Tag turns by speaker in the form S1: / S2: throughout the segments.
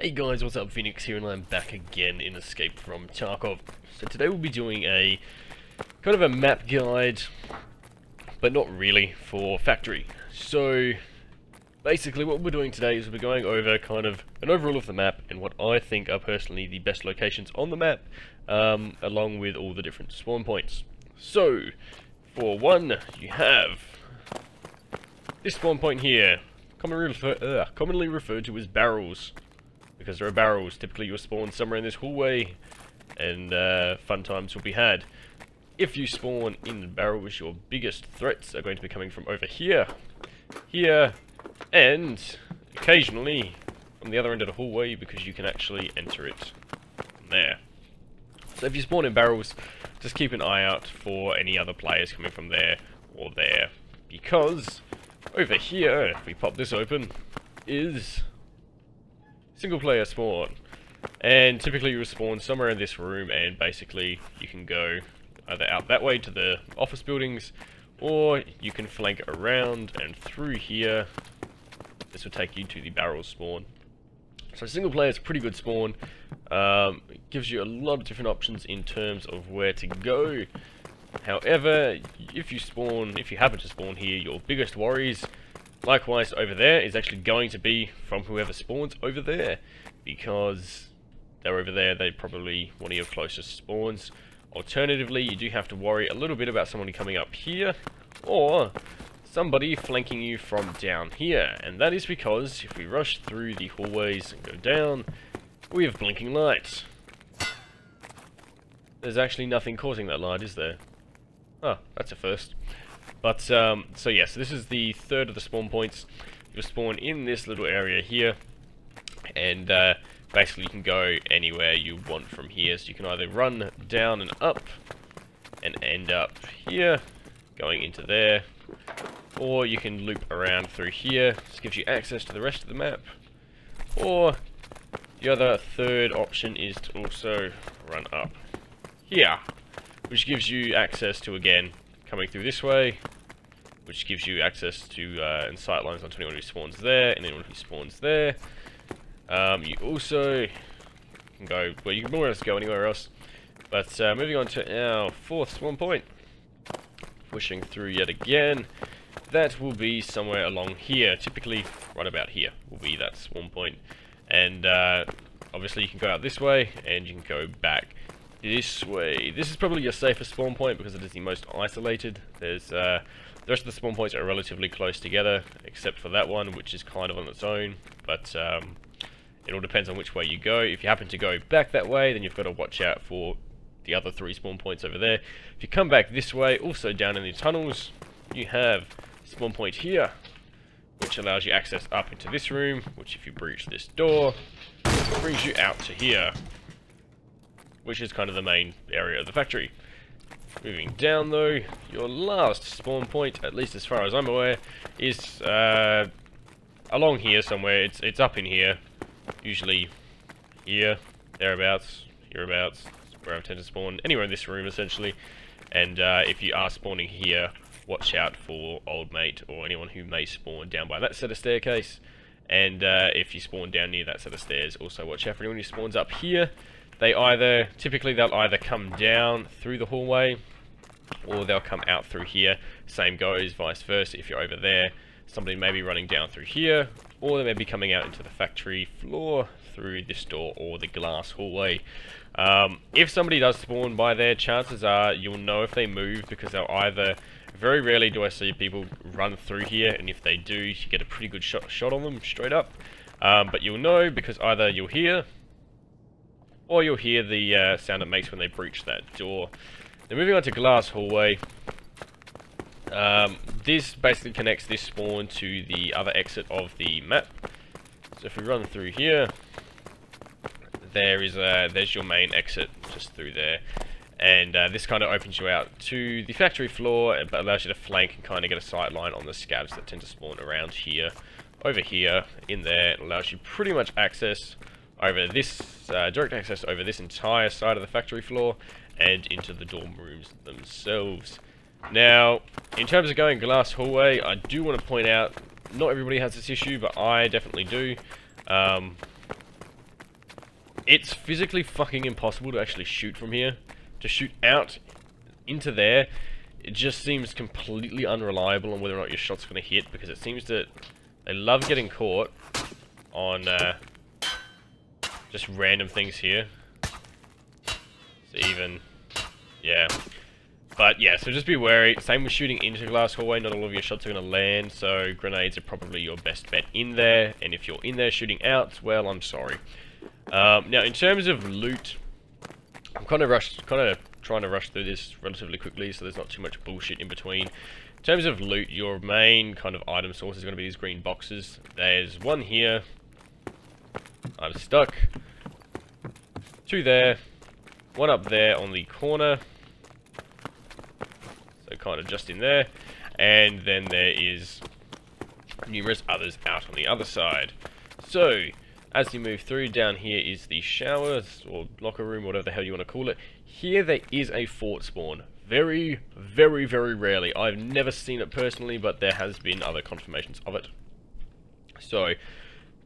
S1: Hey guys, what's up? Phoenix here, and I'm back again in Escape from Tarkov. So today we'll be doing a kind of a map guide, but not really, for Factory. So basically what we're doing today is we're going over kind of an overall of the map and what I think are personally the best locations on the map, along with all the different spawn points. So, for one, you have this spawn point here, commonly referred to as barrels. Because there are barrels, typically you'll spawn somewhere in this hallway, and fun times will be had. If you spawn in the barrels, your biggest threats are going to be coming from over here, here, and occasionally from the other end of the hallway, because you can actually enter it from there. So if you spawn in barrels, just keep an eye out for any other players coming from there or there, because over here, if we pop this open, is single player spawn, and typically you will spawn somewhere in this room, and basically you can go either out that way to the office buildings, or you can flank around and through here. This will take you to the barrel spawn. So single player is a pretty good spawn. It gives you a lot of different options in terms of where to go. However, if you happen to spawn here, your biggest worries, likewise over there, is actually going to be from whoever spawns over there, because they're over there, they're probably one of your closest spawns. Alternatively, you do have to worry a little bit about somebody coming up here, or somebody flanking you from down here, and that is because if we rush through the hallways and go down, we have blinking lights. There's actually nothing causing that light, is there? Oh, that's a first. But, so yes, this is the third of the spawn points. You'll spawn in this little area here, and basically you can go anywhere you want from here. So you can either run down and up, and end up here, going into there, or you can loop around through here. This gives you access to the rest of the map. Or, the other third option is to also run up here, which gives you access to, again, coming through this way, which gives you access to and sight lines onto anyone who spawns there and anyone who spawns there. You also can go, well, you can more or less go anywhere else. But moving on to our fourth spawn point, pushing through yet again, that will be somewhere along here. Typically, right about here will be that spawn point. And obviously, you can go out this way and you can go back this way. This is probably your safest spawn point because it is the most isolated. There's the rest of the spawn points are relatively close together, except for that one, which is kind of on its own. But it all depends on which way you go. If you happen to go back that way, then you've got to watch out for the other three spawn points over there. If you come back this way, also down in the tunnels, you have spawn point here, which allows you access up into this room, which if you breach this door, brings you out to here, which is kind of the main area of the factory. Moving down though, your last spawn point, at least as far as I'm aware, is along here somewhere. It's up in here, usually here, thereabouts, hereabouts, where I tend to spawn, anywhere in this room essentially. And if you are spawning here, watch out for old mate or anyone who may spawn down by that set of staircase. And if you spawn down near that set of stairs, also watch out for anyone who spawns up here. Typically they'll either come down through the hallway, or they'll come out through here. Same goes vice versa. If you're over there, somebody may be running down through here, or they may be coming out into the factory floor through this door or the glass hallway. If somebody does spawn by there, chances are you'll know if they move, because they'll either, very rarely do I see people run through here, and if they do, you get a pretty good shot on them straight up. But you'll know because either you'll hear, or you'll hear the sound it makes when they breach that door. Then moving on to glass hallway. This basically connects this spawn to the other exit of the map. So if we run through here, there's your main exit just through there. And this kind of opens you out to the factory floor, but allows you to flank and kind of get a sight line on the scabs that tend to spawn around here, over here, in there. It allows you pretty much access over this, direct access over this entire side of the factory floor and into the dorm rooms themselves. Now, in terms of going glass hallway, I do want to point out, not everybody has this issue, but I definitely do. it's physically fucking impossible to actually shoot from here. To shoot out into there, it just seems completely unreliable on whether or not your shot's going to hit, because it seems that they love getting caught on just random things here. So even, yeah. But yeah, so just be wary. Same with shooting into glass hallway, not all of your shots are going to land, so grenades are probably your best bet in there, and if you're in there shooting out, well, I'm sorry. Now, in terms of loot, I'm kind of trying to rush through this relatively quickly, so there's not too much bullshit in between. In terms of loot, your main kind of item source is going to be these green boxes. There's one here. I'm stuck. Two there. One up there on the corner. So kind of just in there. And then there is numerous others out on the other side. So, as you move through, down here is the shower, or locker room, whatever the hell you want to call it. Here there is a fort spawn. Very, very, very rarely. I've never seen it personally, but there has been other confirmations of it. So,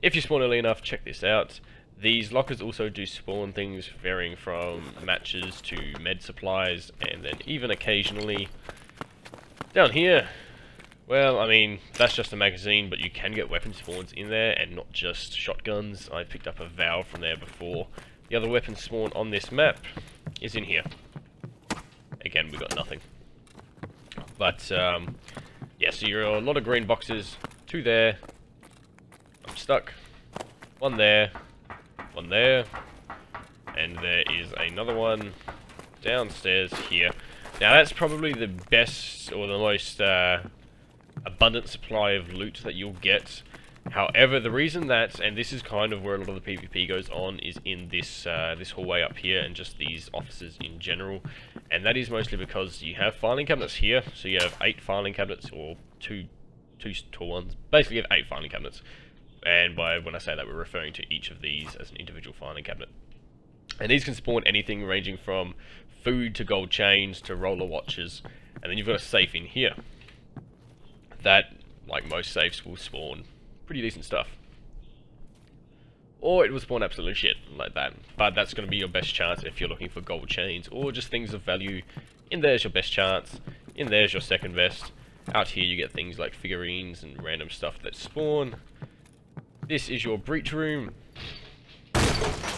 S1: if you spawn early enough, check this out. These lockers also do spawn things varying from matches to med supplies, and then even occasionally down here, well, I mean, that's just a magazine, but you can get weapon spawns in there, and not just shotguns. I picked up a valve from there before. The other weapon spawn on this map is in here. Again, we got nothing. But, yeah, so you're a lot of green boxes. Two there. I'm stuck. One there. One there. And there is another one downstairs here. Now, that's probably the best, or the most, abundant supply of loot that you'll get. However, the reason that, and this is kind of where a lot of the PvP goes on, is in this this hallway up here and just these offices in general, and that is mostly because you have filing cabinets here. So you have 8 filing cabinets, or two tall ones. Basically, you have 8 filing cabinets, and when I say that, we're referring to each of these as an individual filing cabinet. And these can spawn anything ranging from food to gold chains to roller watches, and then you've got a safe in here that, like most safes, will spawn pretty decent stuff. Or it will spawn absolute shit like that. But that's going to be your best chance if you're looking for gold chains or just things of value. In there's your best chance. In there's your second best. Out here you get things like figurines and random stuff that spawn. This is your breach room.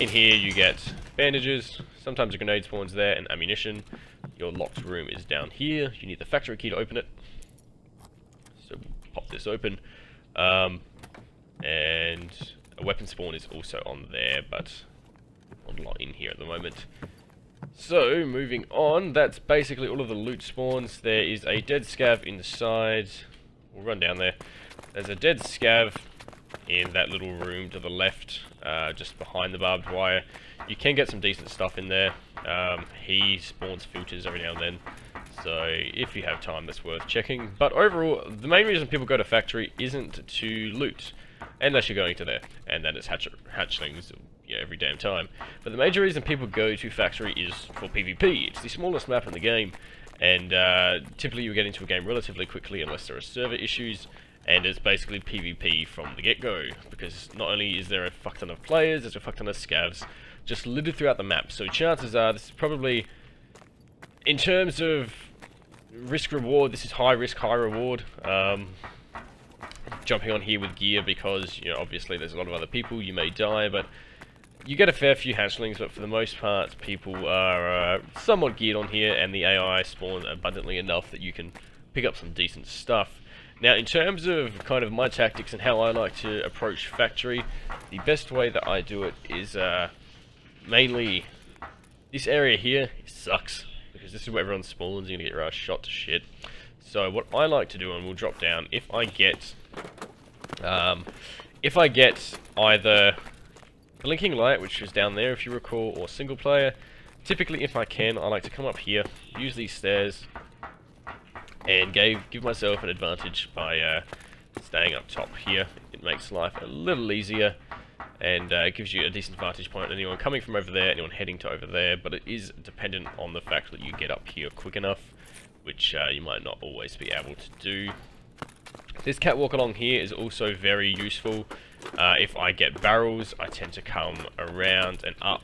S1: In here you get bandages. Sometimes a grenade spawns there and ammunition. Your locked room is down here. You need the factory key to open it. So pop this open. And a weapon spawn is also on there, but not a lot in here at the moment. So, moving on, that's basically all of the loot spawns. There is a dead scav inside. We'll run down there. There's a dead scav in that little room to the left, just behind the barbed wire. You can get some decent stuff in there. He spawns filters every now and then. So, if you have time, that's worth checking. But overall, the main reason people go to factory isn't to loot, unless you're going to there, and then it's hatchlings, yeah, every damn time. But the major reason people go to factory is for PvP. It's the smallest map in the game, and typically you get into a game relatively quickly unless there are server issues, and it's basically PvP from the get-go, because not only is there a fuck ton of players, there's a fuck ton of scavs just littered throughout the map. So chances are this is probably, in terms of risk-reward, this is high risk, high reward. Jumping on here with gear because, you know, obviously there's a lot of other people, you may die, but you get a fair few hatchlings, but for the most part, people are somewhat geared on here, and the AI spawn abundantly enough that you can pick up some decent stuff. Now, in terms of kind of my tactics and how I like to approach factory, the best way that I do it is mainly this area here. It sucks, because this is where everyone spawns, you're going to get shot to shit. So what I like to do, and we'll drop down, if I get either Blinking Light, which is down there if you recall, or single player, typically if I can, I like to come up here, use these stairs, and give myself an advantage by staying up top here. It makes life a little easier, and gives you a decent vantage point on anyone coming from over there, anyone heading to over there, but it is dependent on the fact that you get up here quick enough, which you might not always be able to do. This catwalk along here is also very useful. If I get barrels, I tend to come around and up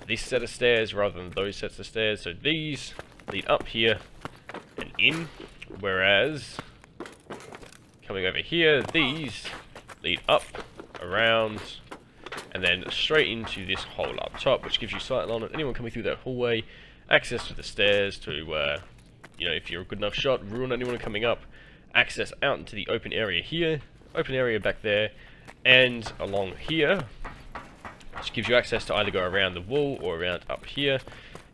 S1: this set of stairs rather than those sets of stairs. So these lead up here and in, whereas coming over here, these lead up, around, and then straight into this hole up top, which gives you sight on anyone coming through that hallway, access to the stairs to, you know, if you're a good enough shot, ruin anyone coming up, access out into the open area here, open area back there, and along here, which gives you access to either go around the wall or around up here.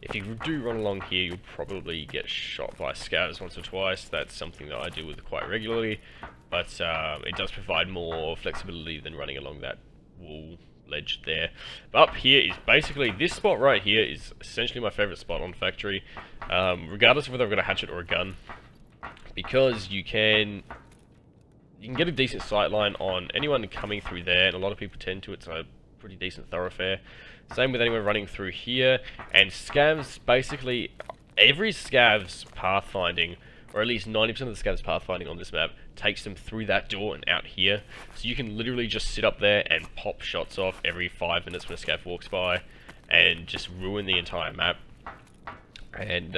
S1: If you do run along here, you'll probably get shot by scabs once or twice. That's something that I deal with quite regularly, but it does provide more flexibility than running along that wall ledge there. But up here is basically, this spot right here is essentially my favourite spot on Factory, regardless of whether I've got a hatchet or a gun, because you can get a decent sight line on anyone coming through there, and a lot of people tend to. It's a pretty decent thoroughfare. Same with anyone running through here, and scabs, basically every scabs pathfinding, or at least 90% of the scabs pathfinding on this map, takes them through that door and out here. So you can literally just sit up there and pop shots off every 5 minutes when a scab walks by, and just ruin the entire map. And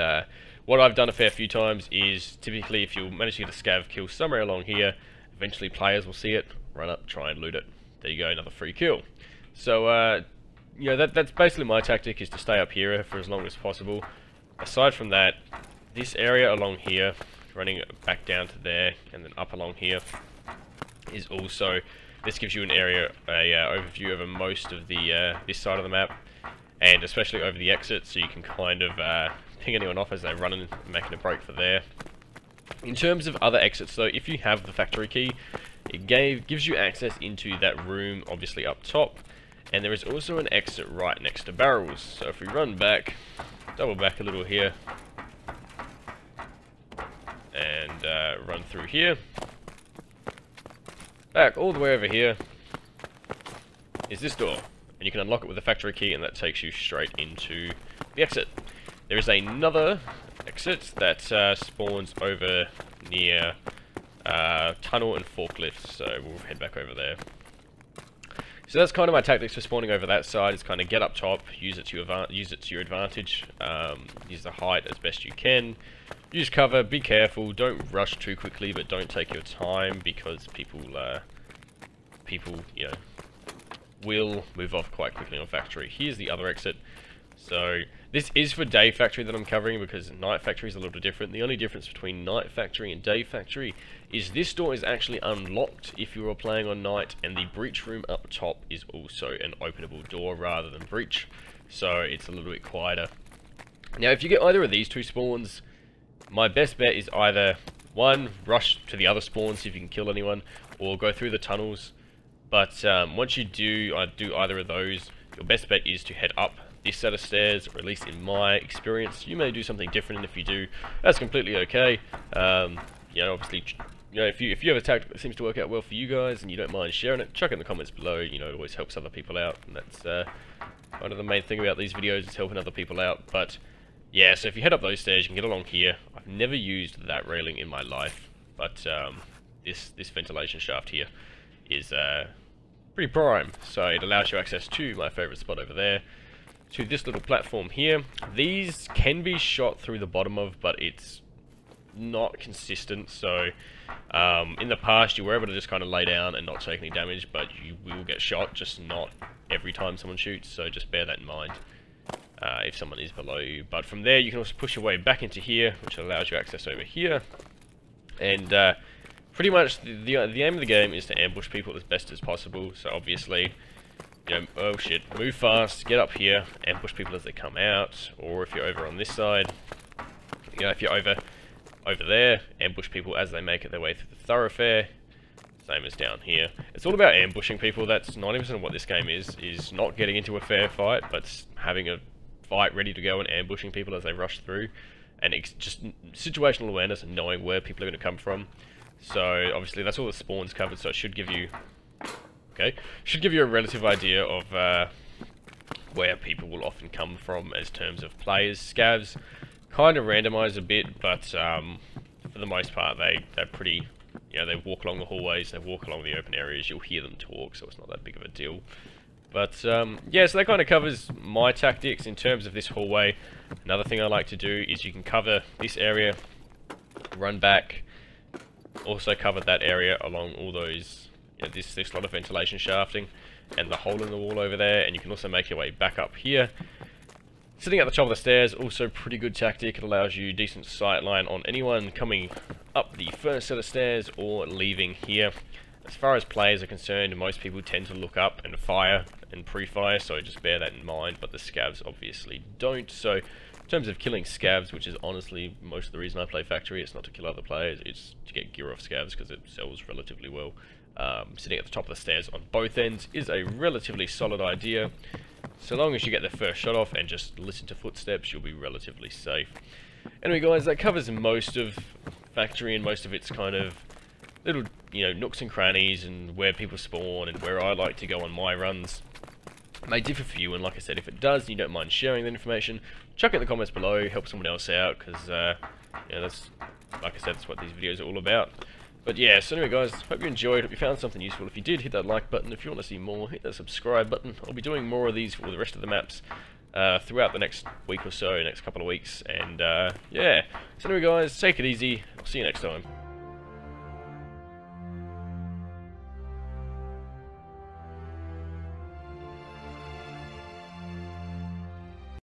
S1: what I've done a fair few times is, typically if you manage to get a scav kill somewhere along here, eventually players will see it, run up, try and loot it. There you go, another free kill. So, you know, that's basically my tactic, is to stay up here for as long as possible. Aside from that, this area along here, running back down to there, and then up along here, is also, this gives you an area, overview over most of the, this side of the map, and especially over the exit, so you can kind of ping anyone off as they're running, making a break for there. In terms of other exits though, if you have the factory key, it gives you access into that room, obviously up top, and there is also an exit right next to barrels. So if we run back, double back a little here, and run through here, back all the way over here, is this door. And you can unlock it with the factory key, and that takes you straight into the exit. There is another exit that spawns over near tunnel and forklifts, so we'll head back over there. So that's kind of my tactics for spawning over that side, is kind of get up top, use it to your advantage, use the height as best you can, use cover, be careful, don't rush too quickly, but don't take your time, because people you know, will move off quite quickly on Factory. Here's the other exit. So this is for day Factory that I'm covering, because night Factory is a little different. The only difference between night Factory and day Factory is this door is actually unlocked if you are playing on night, and the breach room up top is also an openable door rather than breach, so it's a little bit quieter. Now if you get either of these two spawns, my best bet is either, one, rush to the other spawn, see if you can kill anyone, or go through the tunnels. But once you do either of those, your best bet is to head up this set of stairs, or at least in my experience. You may do something different, and if you do, that's completely okay. You know, obviously, you know, if you have a tactic that seems to work out well for you guys, and you don't mind sharing it, chuck it in the comments below. You know, it always helps other people out, and that's kind of the main thing about these videos, is helping other people out. But yeah, so if you head up those stairs, you can get along here. I've never used that railing in my life, but this ventilation shaft here is pretty prime, so it allows you access to my favourite spot over there, to this little platform here. These can be shot through the bottom of, but it's not consistent, so in the past you were able to just kind of lay down and not take any damage, but you will get shot, just not every time someone shoots, so just bear that in mind if someone is below you. But from there you can also push your way back into here, which allows you access over here, and pretty much the aim of the game is to ambush people as best as possible. So obviously, you know, oh shit, move fast, get up here, ambush people as they come out, or if you're over on this side, you know, if you're over there, ambush people as they make it their way through the thoroughfare. Same as down here. It's all about ambushing people. That's 90% of what this game is not getting into a fair fight, but having a fight ready to go and ambushing people as they rush through, and it's just situational awareness and knowing where people are going to come from. So obviously that's all the spawns covered, so it should give you a relative idea of where people will often come from as terms of players. Scavs kind of randomize a bit, but for the most part they're pretty, you know, know, they walk along the hallways, they walk along the open areas, you'll hear them talk, so it's not that big of a deal. But, yeah, so that kind of covers my tactics in terms of this hallway. Another thing I like to do is you can cover this area, run back, also cover that area along all those, you know, this lot of ventilation shafting, and the hole in the wall over there, and you can also make your way back up here. Sitting at the top of the stairs, also pretty good tactic. It allows you decent sight line on anyone coming up the first set of stairs or leaving here. As far as players are concerned, most people tend to look up and fire and pre-fire, so just bear that in mind, but the Scabs obviously don't. So in terms of killing Scabs, which is honestly most of the reason I play Factory, it's not to kill other players, it's to get gear off Scabs because it sells relatively well. Sitting at the top of the stairs on both ends is a relatively solid idea. So long as you get the first shot off and just listen to footsteps, you'll be relatively safe. Anyway guys, that covers most of Factory and most of its kind of little, you know, nooks and crannies and where people spawn and where I like to go on my runs. It may differ for you, and like I said, if it does and you don't mind sharing the information, chuck it in the comments below, help someone else out, because, you know, that's, like I said, that's what these videos are all about. But yeah, so anyway guys, hope you enjoyed, hope you found something useful. If you did, hit that like button. If you want to see more, hit that subscribe button. I'll be doing more of these for the rest of the maps throughout the next week or so, next couple of weeks. And yeah, so anyway guys, take it easy. I'll see you next time.